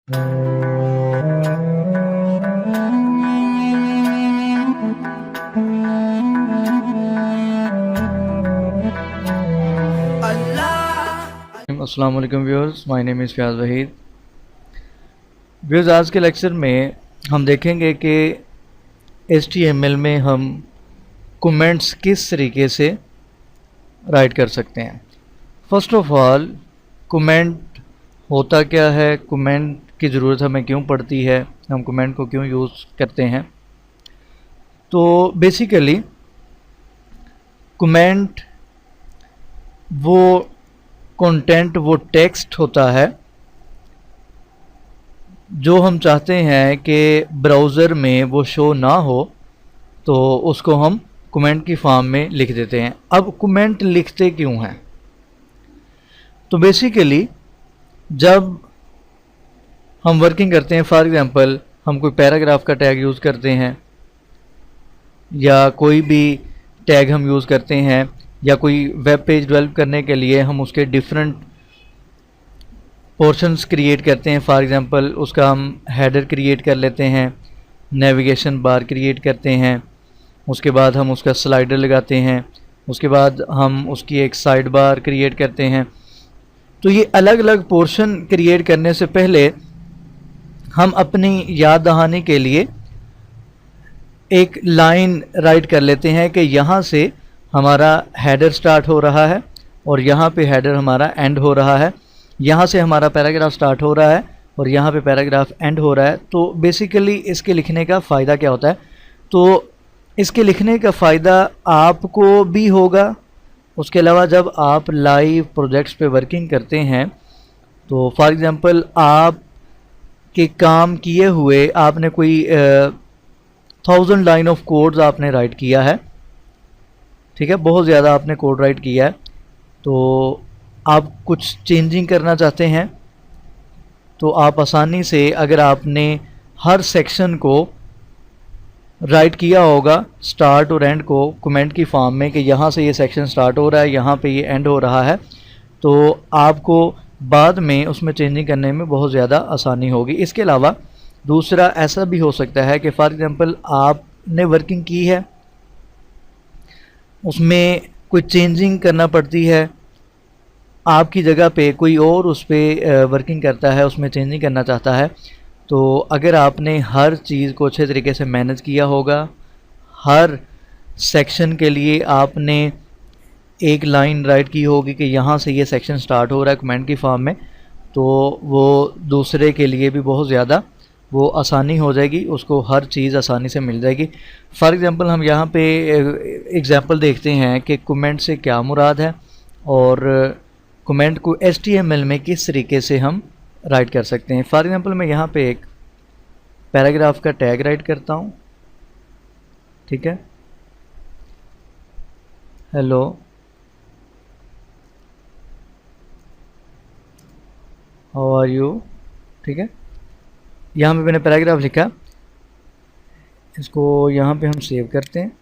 अस्सलाम वालेकुम viewers, my name is Fayaz Waheed. Viewers, आज के लेक्चर में हम देखेंगे कि HTML में हम कमेंट्स किस तरीके से राइट कर सकते हैं। फ़र्स्ट ऑफ ऑल, कमेंट होता क्या है, कमेंट की ज़रूरत हमें क्यों पड़ती है, हम कमेंट को क्यों यूज़ करते हैं। तो बेसिकली कमेंट वो कंटेंट, वो टेक्स्ट होता है जो हम चाहते हैं कि ब्राउज़र में वो शो ना हो, तो उसको हम कमेंट की फॉर्म में लिख देते हैं। अब कमेंट लिखते क्यों हैं? तो बेसिकली जब हम वर्किंग करते हैं, फॉर एग्जांपल हम कोई पैराग्राफ का टैग यूज़ करते हैं या कोई भी टैग हम यूज़ करते हैं, या कोई वेब पेज डेवलप करने के लिए हम उसके डिफरेंट पोर्शंस क्रिएट करते हैं। फॉर एग्जांपल उसका हम हेडर क्रिएट कर लेते हैं, नेविगेशन बार क्रिएट करते हैं, उसके बाद हम उसका स्लाइडर लगाते हैं, उसके बाद हम उसकी एक साइड बार क्रिएट करते हैं। तो ये अलग अलग पोर्शन क्रिएट करने से पहले हम अपनी याद दहानी के लिए एक लाइन राइट कर लेते हैं कि यहाँ से हमारा हेडर स्टार्ट हो रहा है और यहाँ पे हेडर हमारा एंड हो रहा है, यहाँ से हमारा पैराग्राफ स्टार्ट हो रहा है और यहाँ पे पैराग्राफ एंड हो रहा है। तो बेसिकली इसके लिखने का फ़ायदा क्या होता है? तो इसके लिखने का फ़ायदा आपको भी होगा। उसके अलावा जब आप लाइव प्रोजेक्ट्स पे वर्किंग करते हैं, तो फॉर एग्ज़ाम्पल आप के काम किए हुए आपने कोई 1000 लाइन ऑफ कोड्स आपने राइट किया है, ठीक है, बहुत ज़्यादा आपने कोड राइट किया है, तो आप कुछ चेंजिंग करना चाहते हैं, तो आप आसानी से, अगर आपने हर सेक्शन को राइट किया होगा स्टार्ट और एंड को कमेंट की फॉर्म में कि यहाँ से ये सेक्शन स्टार्ट हो रहा है, यहाँ पे ये एंड हो रहा है, तो आपको बाद में उसमें चेंजिंग करने में बहुत ज़्यादा आसानी होगी। इसके अलावा दूसरा ऐसा भी हो सकता है कि फॉर एग्ज़ाम्पल आपने वर्किंग की है, उसमें कोई चेंजिंग करना पड़ती है, आपकी जगह पे कोई और उस पर वर्किंग करता है, उसमें चेंजिंग करना चाहता है, तो अगर आपने हर चीज़ को अच्छे तरीके से मैनेज किया होगा, हर सेक्शन के लिए आपने एक लाइन राइट की होगी कि यहाँ से ये सेक्शन स्टार्ट हो रहा है कमेंट की फॉर्म में, तो वो दूसरे के लिए भी बहुत ज़्यादा वो आसानी हो जाएगी, उसको हर चीज़ आसानी से मिल जाएगी। फॉर एग्ज़ाम्पल हम यहाँ पे एग्ज़ाम्पल देखते हैं कि कमेंट से क्या मुराद है और कमेंट को HTML में किस तरीके से हम राइट कर सकते हैं। फॉर एग्ज़ाम्पल मैं यहाँ पे एक पैराग्राफ का टैग राइट करता हूँ, ठीक है, हेलो, हाउ आर यू, ठीक है, यहाँ पे मैंने पैराग्राफ लिखा, इसको यहाँ पे हम सेव करते हैं।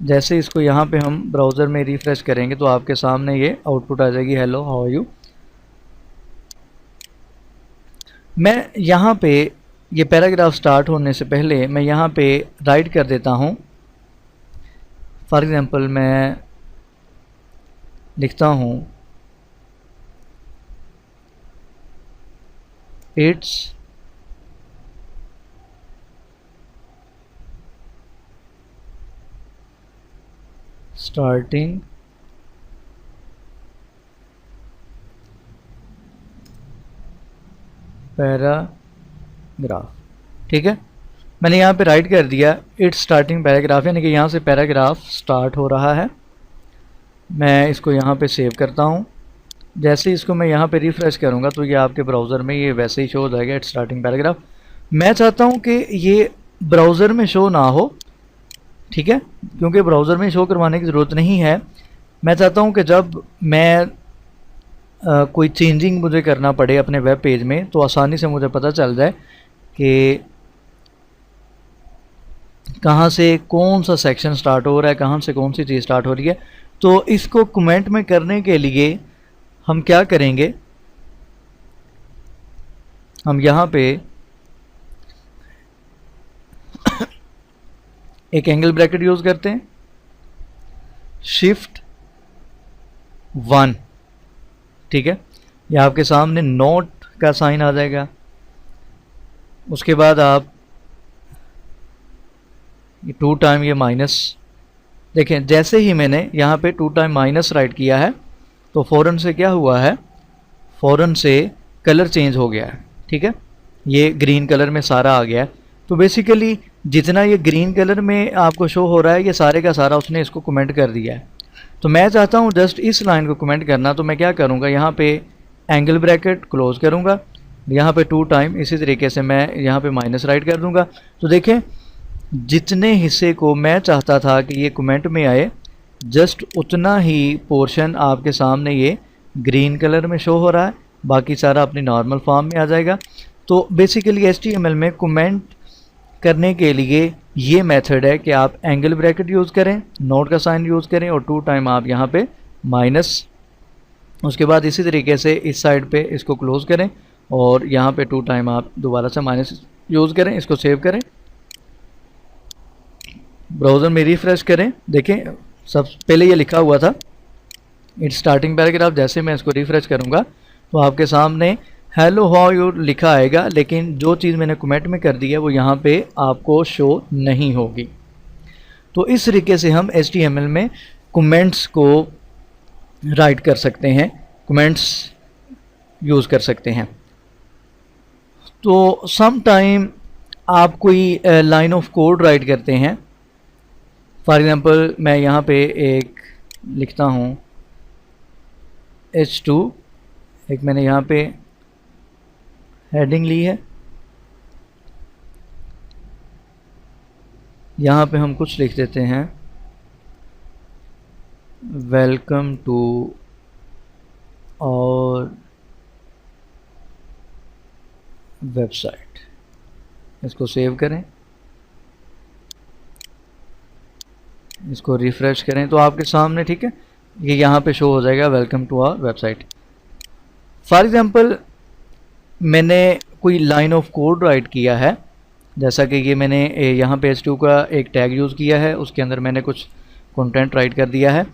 जैसे इसको यहाँ पे हम ब्राउज़र में रिफ़्रेश करेंगे तो आपके सामने ये आउटपुट आ जाएगी, हेलो हाउ आर यू। मैं यहाँ पे ये पैराग्राफ स्टार्ट होने से पहले मैं यहाँ पे राइट कर देता हूँ। फॉर एग्ज़ाम्पल मैं लिखता हूँ इट्स स्टार्टिंग पैराग्राफ, ठीक है, मैंने यहाँ पे राइट कर दिया इट्स स्टार्टिंग पैराग्राफ, यानी कि यहाँ से पैराग्राफ स्टार्ट हो रहा है। मैं इसको यहाँ पे सेव करता हूँ। जैसे इसको मैं यहाँ पे रिफ़्रेश करूँगा तो ये आपके ब्राउज़र में ये वैसे ही शो हो जाएगा इट्स स्टार्टिंग पैराग्राफ। मैं चाहता हूँ कि ये ब्राउज़र में शो ना हो, ठीक है, क्योंकि ब्राउज़र में शो करवाने की ज़रूरत नहीं है। मैं चाहता हूँ कि जब मैं कोई चेंजिंग मुझे करना पड़े अपने वेब पेज में तो आसानी से मुझे पता चल जाए कि कहाँ से कौन सा सेक्शन स्टार्ट हो रहा है, कहाँ से कौन सी चीज़ स्टार्ट हो रही है। तो इसको कमेंट में करने के लिए हम क्या करेंगे, हम यहाँ पे एक एंगल ब्रैकेट यूज़ करते हैं, शिफ्ट 1, ठीक है। ये आपके सामने नोट का साइन आ जाएगा। उसके बाद आप 2 टाइम ये माइनस, देखें जैसे ही मैंने यहाँ पे 2 टाइम माइनस राइट किया है तो फ़ौरन से क्या हुआ है, फ़ौरन से कलर चेंज हो गया है, ठीक है। ये ग्रीन कलर में सारा आ गया है। तो बेसिकली जितना ये ग्रीन कलर में आपको शो हो रहा है, ये सारे का सारा उसने इसको कमेंट कर दिया है। तो मैं चाहता हूँ जस्ट इस लाइन को कमेंट करना, तो मैं क्या करूँगा, यहाँ पे एंगल ब्रैकेट क्लोज करूँगा, यहाँ पे 2 टाइम इसी तरीके से मैं यहाँ पे माइनस राइट कर दूँगा। तो देखें जितने हिस्से को मैं चाहता था कि ये कमेंट में आए, जस्ट उतना ही पोर्शन आपके सामने ये ग्रीन कलर में शो हो रहा है, बाकी सारा अपनी नॉर्मल फॉर्म में आ जाएगा। तो बेसिकली HTML में कमेंट करने के लिए ये मेथड है कि आप एंगल ब्रैकेट यूज़ करें, नोट का साइन यूज़ करें और 2 टाइम आप यहाँ पे माइनस, उसके बाद इसी तरीके से इस साइड पे इसको क्लोज करें और यहाँ पे 2 टाइम आप दोबारा से माइनस यूज़ करें। इसको सेव करें, ब्राउज़र में रिफ्रेश करें, देखें सब पहले ये लिखा हुआ था इट्स स्टार्टिंग पैराग्राफ। जैसे मैं इसको रिफ्रेश करूँगा तो आपके सामने हेलो हाउ यू लिखा आएगा, लेकिन जो चीज़ मैंने कमेंट में कर दी है वो यहाँ पे आपको शो नहीं होगी। तो इस तरीके से हम HTML में कमेंट्स को राइट कर सकते हैं, कमेंट्स यूज़ कर सकते हैं। तो सम टाइम आप कोई लाइन ऑफ कोड राइट करते हैं, फॉर एग्ज़ाम्पल मैं यहाँ पे एक लिखता हूँ H2, एक मैंने यहाँ पे हेडिंग ली है, यहाँ पे हम कुछ लिख देते हैं वेलकम टू और वेबसाइट। इसको सेव करें, इसको रिफ्रेश करें तो आपके सामने, ठीक है, ये यहाँ पे शो हो जाएगा welcome to our website. For example मैंने कोई लाइन ऑफ कोड राइट किया है, जैसा कि ये मैंने यहाँ पे H2 का एक टैग यूज़ किया है, उसके अंदर मैंने कुछ कंटेंट राइट कर दिया है।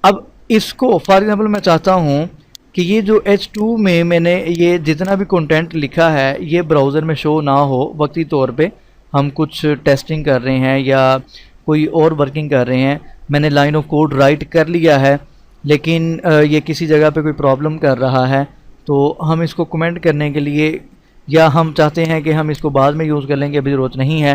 अब इसको फॉर एग्ज़ाम्पल मैं चाहता हूँ कि ये जो H2 में मैंने ये जितना भी कंटेंट लिखा है ये ब्राउज़र में शो ना हो। वक्ती तौर पे हम कुछ टेस्टिंग कर रहे हैं या कोई और वर्किंग कर रहे हैं, मैंने लाइन ऑफ कोड राइट कर लिया है लेकिन ये किसी जगह पे कोई प्रॉब्लम कर रहा है, तो हम इसको कमेंट करने के लिए, या हम चाहते हैं कि हम इसको बाद में यूज़ कर लेंगे, अभी ज़रूरत नहीं है,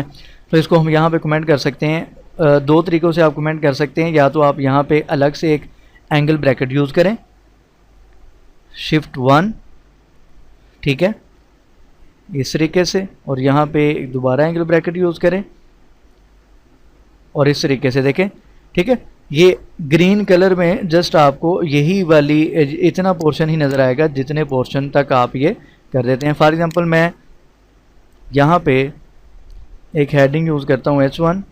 तो इसको हम यहाँ पे कमेंट कर सकते हैं। 2 तरीक़ों से आप कमेंट कर सकते हैं, या तो आप यहाँ पे अलग से एक एंगल ब्रैकेट यूज़ करें, शिफ्ट 1, ठीक है, इस तरीके से, और यहाँ पे दोबारा एंगल ब्रैकेट यूज़ करें और इस तरीके से, देखें, ठीक है। ये ग्रीन कलर में जस्ट आपको यही वाली इतना पोर्शन ही नज़र आएगा जितने पोर्शन तक आप ये कर देते हैं। फॉर एग्ज़ाम्पल मैं यहाँ पे एक हेडिंग यूज़ करता हूँ H1,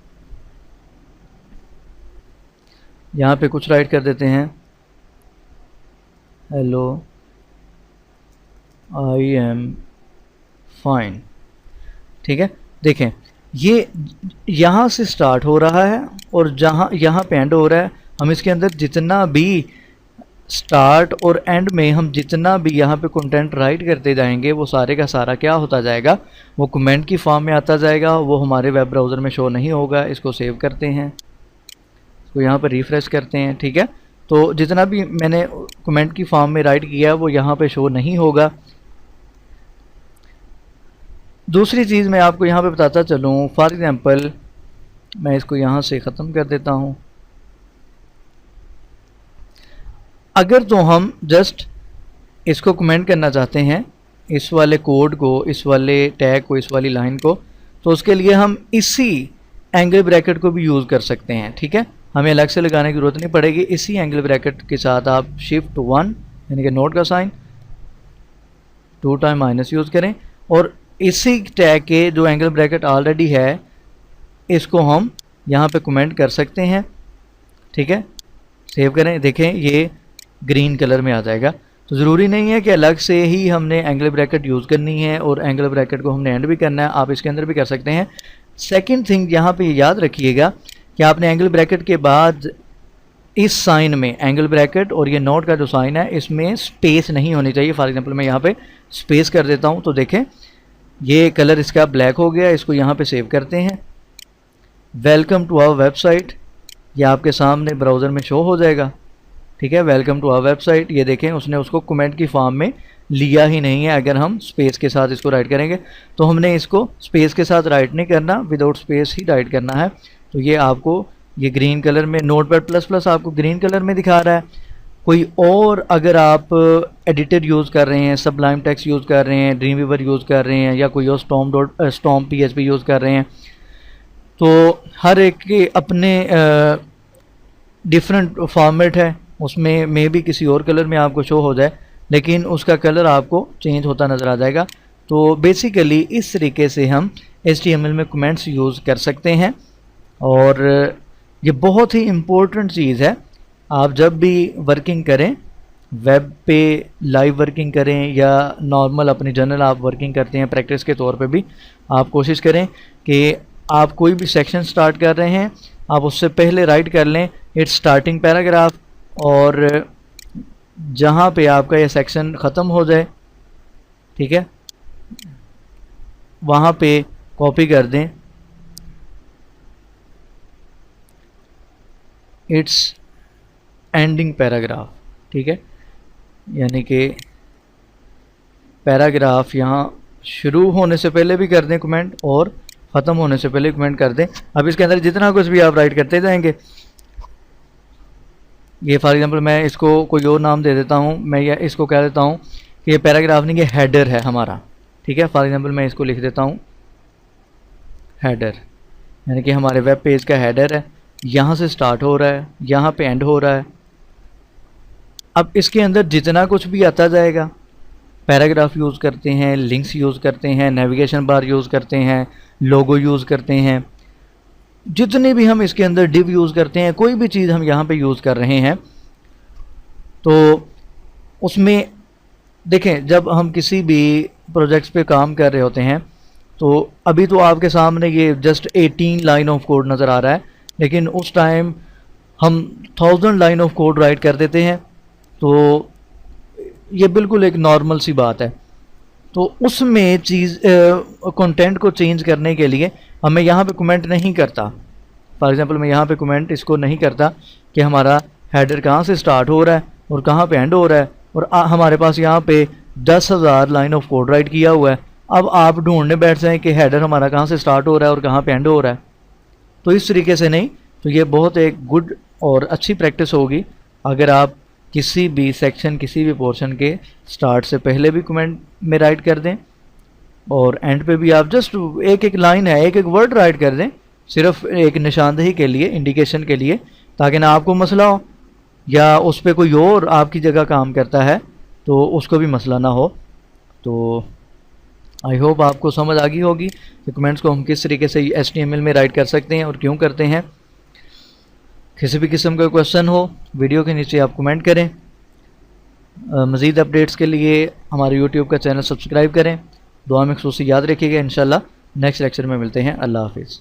यहाँ पे कुछ राइट कर देते हैं, हेलो आई एम फाइन, ठीक है। देखें ये यहाँ से स्टार्ट हो रहा है और जहाँ यहाँ पे एंड हो रहा है। हम इसके अंदर जितना भी स्टार्ट और एंड में हम जितना भी यहाँ पे कंटेंट राइट करते जाएंगे वो सारे का सारा क्या होता जाएगा, वो कमेंट की फॉर्म में आता जाएगा, वो हमारे वेब ब्राउज़र में शो नहीं होगा। इसको सेव करते हैं, इसको यहाँ पर रिफ्रेश करते हैं, ठीक है। तो जितना भी मैंने कमेंट की फॉर्म में राइट किया है वो यहाँ पे शो नहीं होगा। दूसरी चीज़ मैं आपको यहाँ पे बताता चलूँ, फॉर एग्ज़ाम्पल मैं इसको यहाँ से ख़त्म कर देता हूँ। अगर तो हम जस्ट इसको कमेंट करना चाहते हैं, इस वाले कोड को, इस वाले टैग को, इस वाली लाइन को, तो उसके लिए हम इसी एंगल ब्रैकेट को भी यूज़ कर सकते हैं, ठीक है। हमें अलग से लगाने की ज़रूरत नहीं पड़ेगी। इसी एंगल ब्रैकेट के साथ आप शिफ्ट 1 यानी कि नोट का साइन, 2 टाइम माइनस यूज़ करें और इसी टैग के जो एंगल ब्रैकेट ऑलरेडी है इसको हम यहाँ पे कमेंट कर सकते हैं, ठीक है। सेव करें, देखें ये ग्रीन कलर में आ जाएगा। तो ज़रूरी नहीं है कि अलग से ही हमने एंगल ब्रैकेट यूज़ करनी है और एंगल ब्रैकेट को हमने एंड भी करना है, आप इसके अंदर भी कर सकते हैं। सेकंड थिंग यहाँ पे याद रखिएगा कि आपने एंगल ब्रैकेट के बाद इस साइन में एंगल ब्रैकेट और ये नोट का जो साइन है इसमें स्पेस नहीं होनी चाहिए। फॉर एग्जांपल मैं यहाँ पे स्पेस कर देता हूँ तो देखें ये कलर इसका ब्लैक हो गया। इसको यहाँ पे सेव करते हैं, वेलकम टू आवर वेबसाइट, ये आपके सामने ब्राउज़र में शो हो जाएगा। ठीक है, वेलकम टू आवर वेबसाइट। ये देखें उसने उसको कमेंट की फॉर्म में लिया ही नहीं है। अगर हम स्पेस के साथ इसको राइट करेंगे तो हमने इसको स्पेस के साथ राइट नहीं करना, विदाउट स्पेस ही राइट करना है। तो ये आपको ये ग्रीन कलर में नोटपैड प्लस प्लस आपको ग्रीन कलर में दिखा रहा है। कोई और अगर आप एडिटर यूज़ कर रहे हैं, सबलाइम टेक्स्ट यूज़ कर रहे हैं, ड्रीम वीवर यूज़ कर रहे हैं या कोई और स्टॉम PHP यूज़ कर रहे हैं, तो हर एक के अपने डिफरेंट फॉर्मेट है, उसमें मे भी किसी और कलर में आपको शो हो जाए लेकिन उसका कलर आपको चेंज होता नज़र आ जाएगा। तो बेसिकली इस तरीके से हम HTML में कमेंट्स यूज़ कर सकते हैं और ये बहुत ही इम्पोर्टेंट चीज़ है। आप जब भी वर्किंग करें, वेब पे लाइव वर्किंग करें या नॉर्मल अपनी जनरल आप वर्किंग करते हैं प्रैक्टिस के तौर पे भी, आप कोशिश करें कि आप कोई भी सेक्शन स्टार्ट कर रहे हैं आप उससे पहले राइट कर लें इट्स स्टार्टिंग पैराग्राफ, और जहाँ पे आपका ये सेक्शन ख़त्म हो जाए, ठीक है, वहाँ पे कॉपी कर दें इट्स एंडिंग पैराग्राफ। ठीक है, यानी कि पैराग्राफ यहाँ शुरू होने से पहले भी कर दें कमेंट और ख़त्म होने से पहले कमेंट कर दें। अब इसके अंदर जितना कुछ भी आप राइट करते जाएंगे, ये फॉर एग्जांपल मैं इसको कोई और नाम दे देता हूँ, मैं या इसको कह देता हूँ कि ये पैराग्राफ नहीं, ये हेडर है हमारा। ठीक है, फॉर एग्जांपल मैं इसको लिख देता हूँ हेडर, यानी कि हमारे वेब पेज का हेडर है, यहाँ से स्टार्ट हो रहा है, यहाँ पे एंड हो रहा है। अब इसके अंदर जितना कुछ भी आता जाएगा, पैराग्राफ यूज़ करते हैं, लिंक्स यूज़ करते हैं, नेविगेशन बार यूज़ करते हैं, लोगो यूज़ करते हैं, जितने भी हम इसके अंदर डिव यूज़ करते हैं, कोई भी चीज़ हम यहाँ पे यूज़ कर रहे हैं, तो उसमें देखें जब हम किसी भी प्रोजेक्ट्स पे काम कर रहे होते हैं तो अभी तो आपके सामने ये जस्ट 18 लाइन ऑफ कोड नज़र आ रहा है, लेकिन उस टाइम हम 1000 लाइन ऑफ कोड राइट कर देते हैं। तो ये बिल्कुल एक नॉर्मल सी बात है। तो उसमें चीज़ कंटेंट को चेंज करने के लिए हमें यहाँ पे कमेंट नहीं करता। फॉर एग्जांपल मैं यहाँ पे कमेंट इसको नहीं करता कि हमारा हेडर कहाँ से स्टार्ट हो रहा है और कहाँ पे एंड हो रहा है, और हमारे पास यहाँ पे 10,000 लाइन ऑफ कोड राइट किया हुआ है। अब आप ढूंढने बैठ जाएं कि हेडर हमारा कहाँ से स्टार्ट हो रहा है और कहाँ पे एंड हो रहा है, तो इस तरीके से नहीं। तो ये बहुत एक गुड और अच्छी प्रैक्टिस होगी अगर आप किसी भी सेक्शन, किसी भी पोर्शन के स्टार्ट से पहले भी कमेंट में राइट कर दें और एंड पे भी आप जस्ट एक एक लाइन है, एक एक वर्ड राइट कर दें, सिर्फ एक निशानदेही के लिए, इंडिकेशन के लिए, ताकि ना आपको मसला हो या उस पर कोई और आपकी जगह काम करता है तो उसको भी मसला ना हो। तो आई होप आपको समझ आ गई होगी कि कमेंट्स को हम किस तरीके से HTML में राइट कर सकते हैं और क्यों करते हैं। किसी भी किस्म का क्वेश्चन हो वीडियो के नीचे आप कमेंट करें। मज़ीद अपडेट्स के लिए हमारे YouTube का चैनल सब्सक्राइब करें। दुआ में ख़ुसूसी याद रखिएगा। इंशाल्लाह नेक्स्ट लेक्चर में मिलते हैं। अल्लाह हाफिज़।